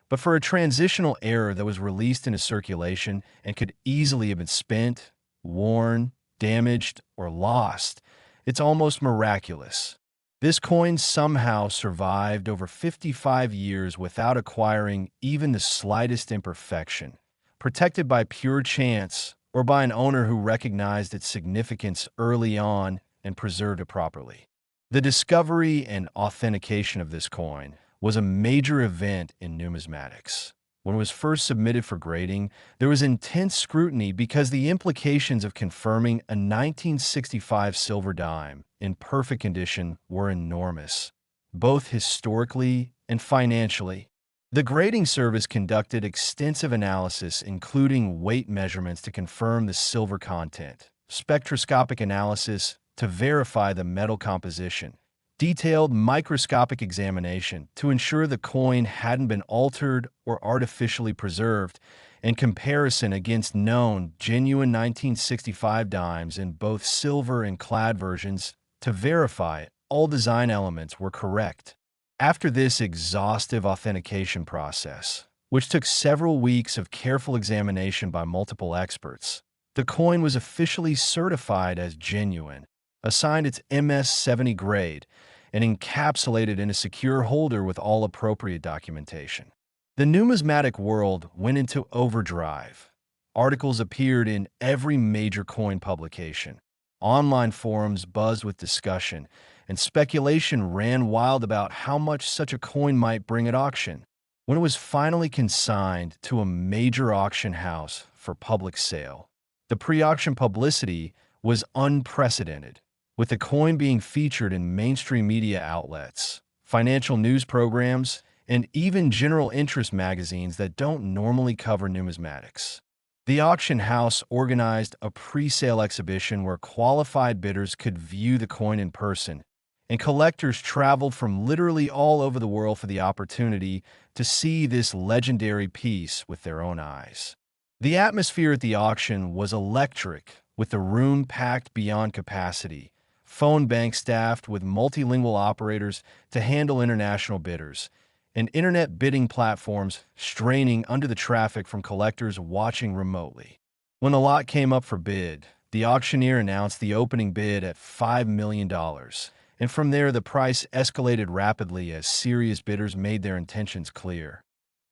Speaker 1: but for a transitional error that was released into circulation and could easily have been spent, worn, damaged, or lost, it's almost miraculous. This coin somehow survived over 55 years without acquiring even the slightest imperfection, protected by pure chance or by an owner who recognized its significance early on and preserved it properly. The discovery and authentication of this coin was a major event in numismatics. When it was first submitted for grading, there was intense scrutiny because the implications of confirming a 1965 silver dime in perfect condition were enormous, both historically and financially. The grading service conducted extensive analysis, including weight measurements to confirm the silver content, spectroscopic analysis to verify the metal composition, detailed microscopic examination to ensure the coin hadn't been altered or artificially preserved, and comparison against known, genuine 1965 dimes in both silver and clad versions to verify all design elements were correct. After this exhaustive authentication process, which took several weeks of careful examination by multiple experts, the coin was officially certified as genuine, assigned its MS-70 grade, and encapsulated in a secure holder with all appropriate documentation. The numismatic world went into overdrive. Articles appeared in every major coin publication. Online forums buzzed with discussion, and speculation ran wild about how much such a coin might bring at auction. When it was finally consigned to a major auction house for public sale, the pre-auction publicity was unprecedented, with the coin being featured in mainstream media outlets, financial news programs, and even general interest magazines that don't normally cover numismatics. The auction house organized a pre-sale exhibition where qualified bidders could view the coin in person, and collectors traveled from literally all over the world for the opportunity to see this legendary piece with their own eyes. The atmosphere at the auction was electric, with the room packed beyond capacity, phone bank staffed with multilingual operators to handle international bidders, and internet bidding platforms straining under the traffic from collectors watching remotely. When the lot came up for bid, the auctioneer announced the opening bid at $5 million, and from there the price escalated rapidly as serious bidders made their intentions clear.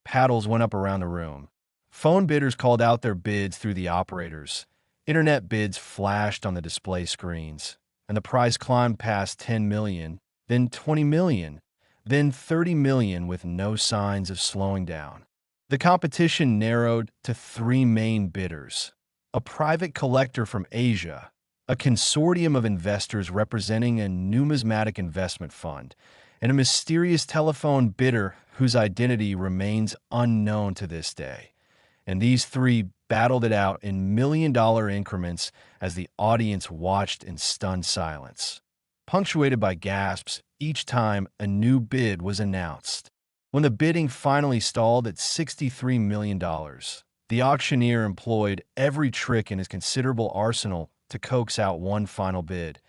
Speaker 1: paddles went up around the room. Phone bidders called out their bids through the operators. Internet bids flashed on the display screens, and the price climbed past 10 million, then 20 million, then 30 million with no signs of slowing down. The competition narrowed to three main bidders: a private collector from Asia, a consortium of investors representing a numismatic investment fund, and a mysterious telephone bidder whose identity remains unknown to this day. And these three battled it out in million-dollar increments as the audience watched in stunned silence, punctuated by gasps each time a new bid was announced. When the bidding finally stalled at $63 million, the auctioneer employed every trick in his considerable arsenal to coax out one final bid.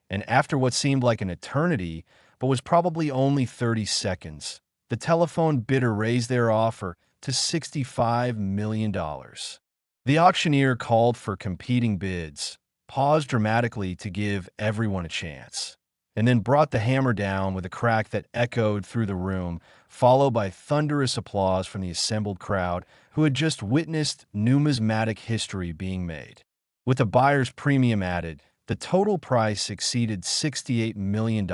Speaker 1: And after what seemed like an eternity, but was probably only 30 seconds, the telephone bidder raised their offer to $65 million. The auctioneer called for competing bids, paused dramatically to give everyone a chance, and then brought the hammer down with a crack that echoed through the room, followed by thunderous applause from the assembled crowd who had just witnessed numismatic history being made. With the buyer's premium added, the total price exceeded $68 million.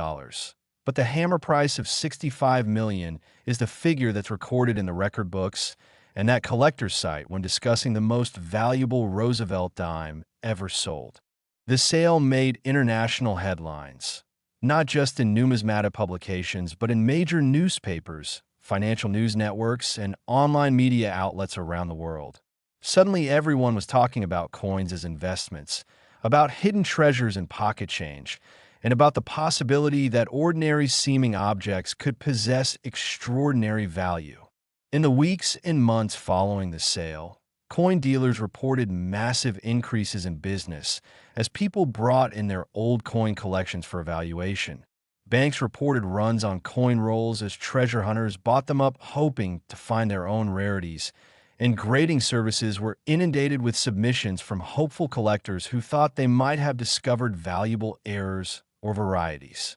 Speaker 1: But the hammer price of $65 million is the figure that's recorded in the record books and that collector's site when discussing the most valuable Roosevelt dime ever sold. The sale made international headlines, not just in numismatic publications, but in major newspapers, financial news networks, and online media outlets around the world. Suddenly, everyone was talking about coins as investments, about hidden treasures in pocket change, and about the possibility that ordinary-seeming objects could possess extraordinary value. In the weeks and months following the sale, coin dealers reported massive increases in business as people brought in their old coin collections for evaluation. Banks reported runs on coin rolls as treasure hunters bought them up hoping to find their own rarities, and grading services were inundated with submissions from hopeful collectors who thought they might have discovered valuable errors or varieties.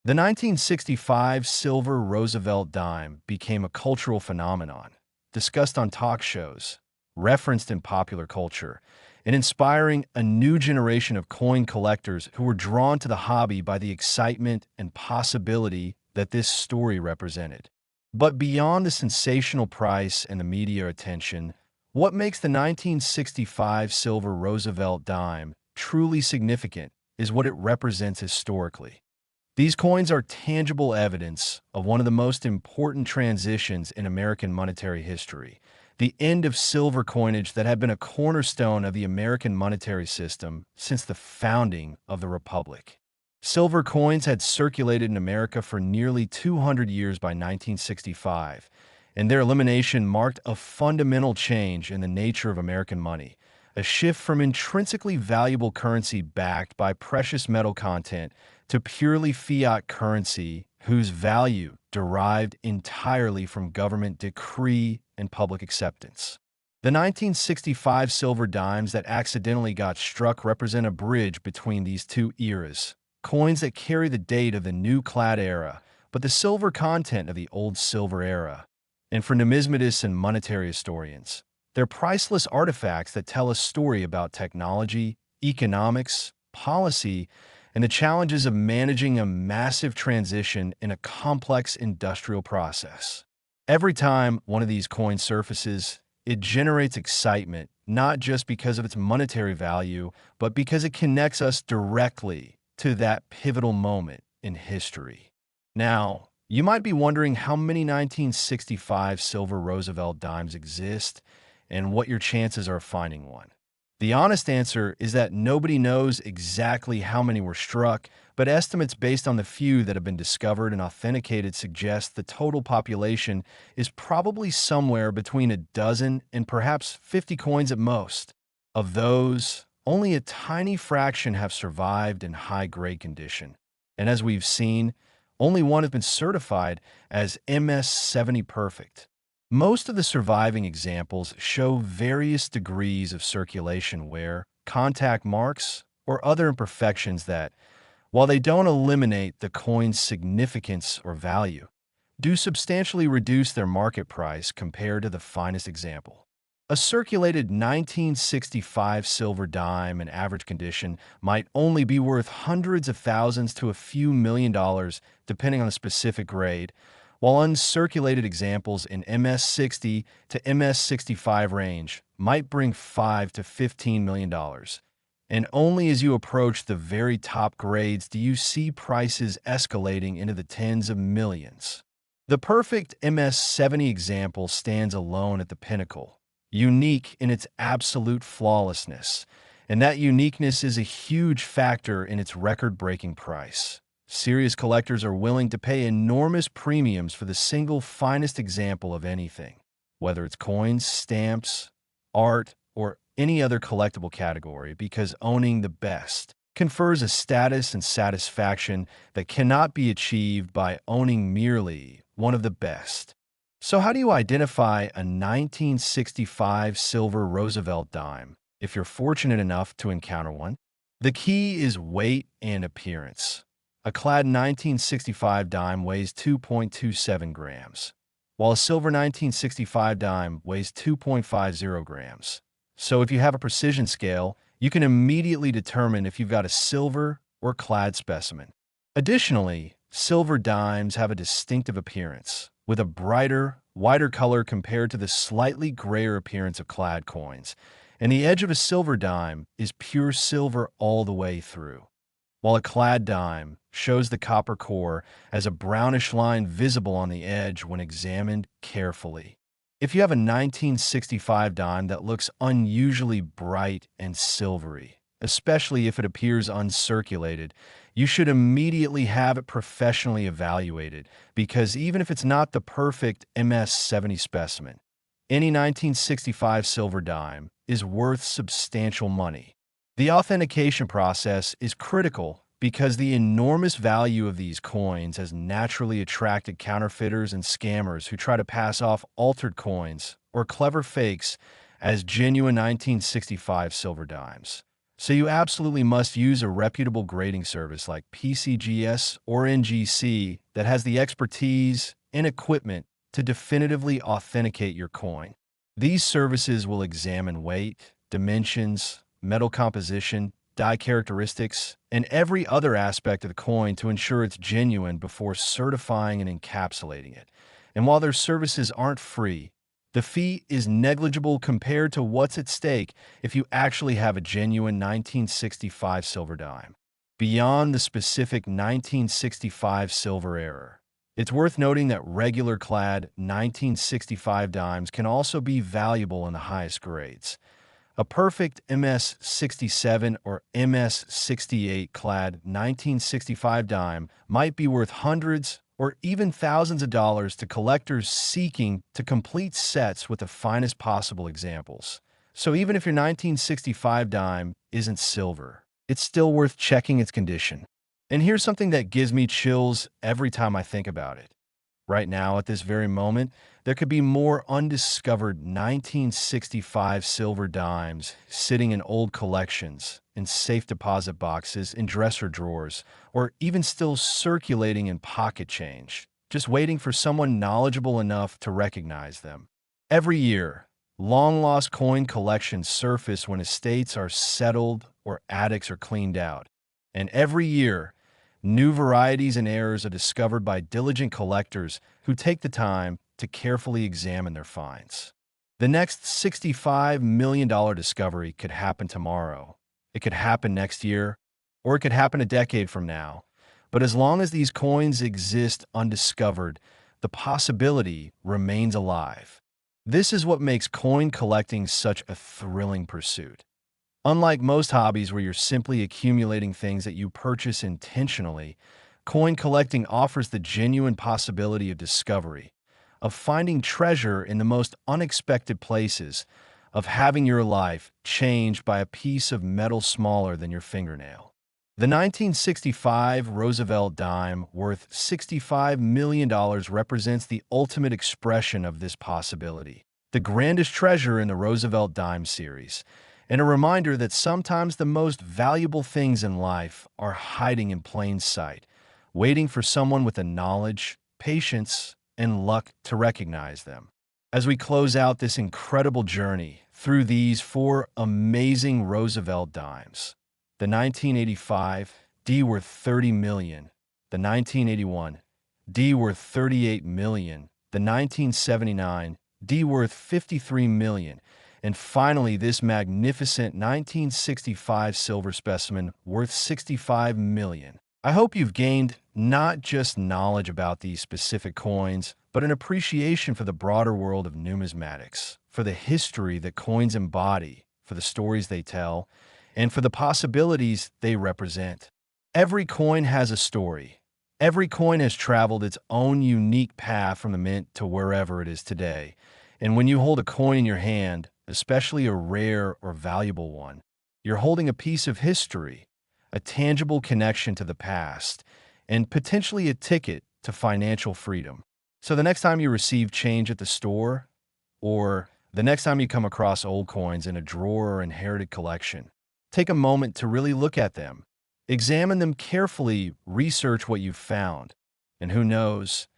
Speaker 1: The 1965 silver Roosevelt dime became a cultural phenomenon, discussed on talk shows, referenced in popular culture, and inspiring a new generation of coin collectors who were drawn to the hobby by the excitement and possibility that this story represented. But beyond the sensational price and the media attention, what makes the 1965 silver Roosevelt dime truly significant is what it represents historically. These coins are tangible evidence of one of the most important transitions in American monetary history, the end of silver coinage that had been a cornerstone of the American monetary system since the founding of the Republic. Silver coins had circulated in America for nearly 200 years by 1965, and their elimination marked a fundamental change in the nature of American money, a shift from intrinsically valuable currency backed by precious metal content to purely fiat currency whose value derived entirely from government decree and public acceptance. The 1965 silver dimes that accidentally got struck represent a bridge between these two eras, coins that carry the date of the new clad era, but the silver content of the old silver era. And for numismatists and monetary historians, they're priceless artifacts that tell a story about technology, economics, policy, and the challenges of managing a massive transition in a complex industrial process. Every time one of these coins surfaces, it generates excitement, not just because of its monetary value, but because it connects us directly to that pivotal moment in history. Now, you might be wondering how many 1965 silver Roosevelt dimes exist and what your chances are of finding one. The honest answer is that nobody knows exactly how many were struck, but estimates based on the few that have been discovered and authenticated suggest the total population is probably somewhere between a dozen and perhaps 50 coins at most. Of those, only a tiny fraction have survived in high-grade condition. And as we've seen, only one has been certified as MS-70 perfect. Most of the surviving examples show various degrees of circulation wear, contact marks, or other imperfections that, while they don't eliminate the coin's significance or value, do substantially reduce their market price compared to the finest example. A circulated 1965 silver dime in average condition might only be worth hundreds of thousands to a few $1 million, depending on the specific grade, while uncirculated examples in MS60 to MS65 range might bring $5 to $15 million. And only as you approach the very top grades do you see prices escalating into the tens of millions. The perfect MS70 example stands alone at the pinnacle, unique in its absolute flawlessness, and that uniqueness is a huge factor in its record-breaking price. Serious collectors are willing to pay enormous premiums for the single finest example of anything, whether it's coins, stamps, art, or any other collectible category, because owning the best confers a status and satisfaction that cannot be achieved by owning merely one of the best. So how do you identify a 1965 silver Roosevelt dime if you're fortunate enough to encounter one? The key is weight and appearance. A clad 1965 dime weighs 2.27 grams, while a silver 1965 dime weighs 2.50 grams. So if you have a precision scale, you can immediately determine if you've got a silver or clad specimen. Additionally, silver dimes have a distinctive appearance, with a brighter, whiter color compared to the slightly grayer appearance of clad coins, and the edge of a silver dime is pure silver all the way through, while a clad dime shows the copper core as a brownish line visible on the edge when examined carefully. If you have a 1965 dime that looks unusually bright and silvery, especially if it appears uncirculated, you should immediately have it professionally evaluated, because even if it's not the perfect MS70 specimen, any 1965 silver dime is worth substantial money. The authentication process is critical because the enormous value of these coins has naturally attracted counterfeiters and scammers who try to pass off altered coins or clever fakes as genuine 1965 silver dimes. So you absolutely must use a reputable grading service like PCGS or NGC that has the expertise and equipment to definitively authenticate your coin. These services will examine weight, dimensions, metal composition, die characteristics, and every other aspect of the coin to ensure it's genuine before certifying and encapsulating it. And while their services aren't free, the fee is negligible compared to what's at stake if you actually have a genuine 1965 silver dime. Beyond the specific 1965 silver error, it's worth noting that regular clad 1965 dimes can also be valuable in the highest grades. A perfect MS67 or MS68 clad 1965 dime might be worth hundreds or even thousands of dollars to collectors seeking to complete sets with the finest possible examples. So even if your 1965 dime isn't silver, it's still worth checking its condition. And here's something that gives me chills every time I think about it. Right now, at this very moment, there could be more undiscovered 1965 silver dimes sitting in old collections, in safe deposit boxes, in dresser drawers, or even still circulating in pocket change, just waiting for someone knowledgeable enough to recognize them. Every year, long-lost coin collections surface when estates are settled or attics are cleaned out. And every year, new varieties and errors are discovered by diligent collectors who take the time to carefully examine their finds. The next $65 million discovery could happen tomorrow. It could happen next year, or it could happen a decade from now. But as long as these coins exist undiscovered, the possibility remains alive. This is what makes coin collecting such a thrilling pursuit. Unlike most hobbies where you're simply accumulating things that you purchase intentionally, coin collecting offers the genuine possibility of discovery, of finding treasure in the most unexpected places, of having your life changed by a piece of metal smaller than your fingernail. The 1965 Roosevelt Dime, worth $65 million, represents the ultimate expression of this possibility, the grandest treasure in the Roosevelt Dime series, and a reminder that sometimes the most valuable things in life are hiding in plain sight, waiting for someone with the knowledge, patience, and luck to recognize them. As we close out this incredible journey through these four amazing Roosevelt dimes, the 1985 D worth $30 million, the 1981 D worth $38 million, the 1979 D worth $53 million, and finally this magnificent 1965 silver specimen worth $65 million. I hope you've gained not just knowledge about these specific coins, but an appreciation for the broader world of numismatics, for the history that coins embody, for the stories they tell, and for the possibilities they represent. Every coin has a story. Every coin has traveled its own unique path from the mint to wherever it is today. And when you hold a coin in your hand, especially a rare or valuable one, you're holding a piece of history, a tangible connection to the past, and potentially a ticket to financial freedom. So the next time you receive change at the store, or the next time you come across old coins in a drawer or inherited collection, take a moment to really look at them. Examine them carefully, research what you've found, and who knows,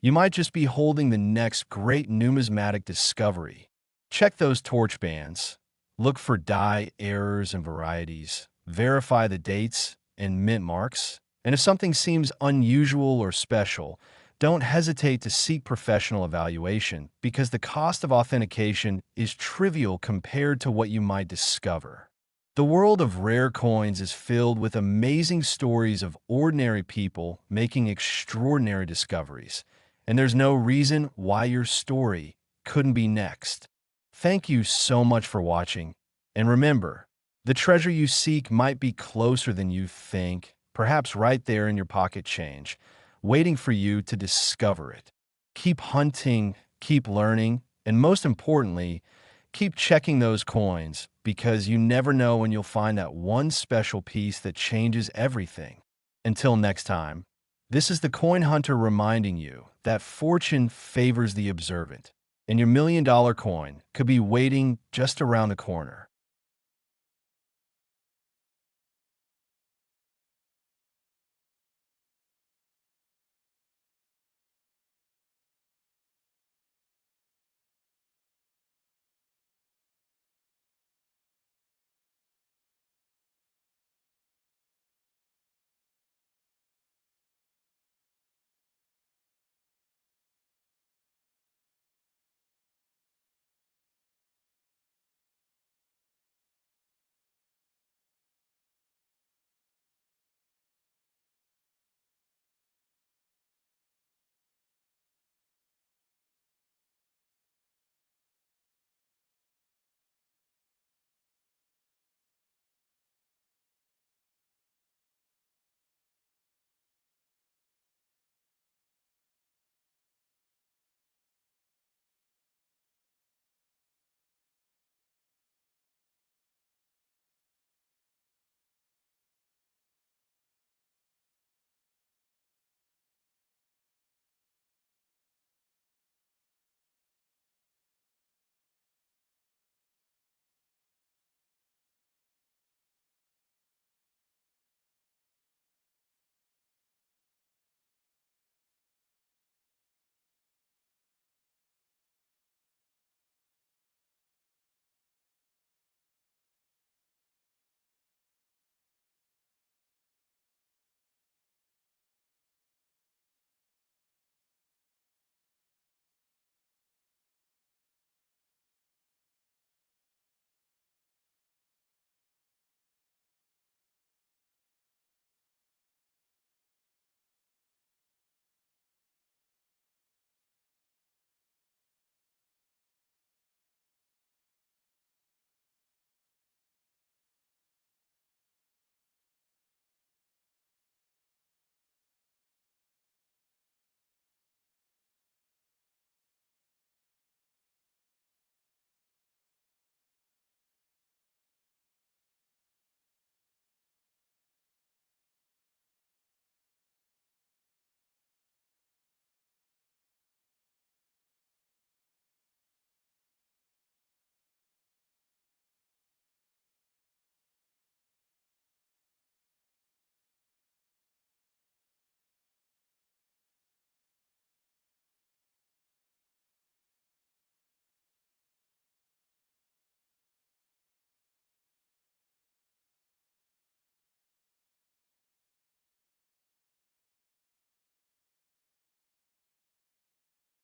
Speaker 1: you might just be holding the next great numismatic discovery. Check those torch bands. Look for die errors and varieties. Verify the dates and mint marks. And if something seems unusual or special, don't hesitate to seek professional evaluation because the cost of authentication is trivial compared to what you might discover. The world of rare coins is filled with amazing stories of ordinary people making extraordinary discoveries, and there's no reason why your story couldn't be next. Thank you so much for watching, and remember, the treasure you seek might be closer than you think, perhaps right there in your pocket change, waiting for you to discover it. Keep hunting, keep learning, and most importantly, keep checking those coins because you never know when you'll find that one special piece that changes everything. Until next time, this is the Coin Hunter reminding you that fortune favors the observant, and your $1 million coin could be waiting just around the corner.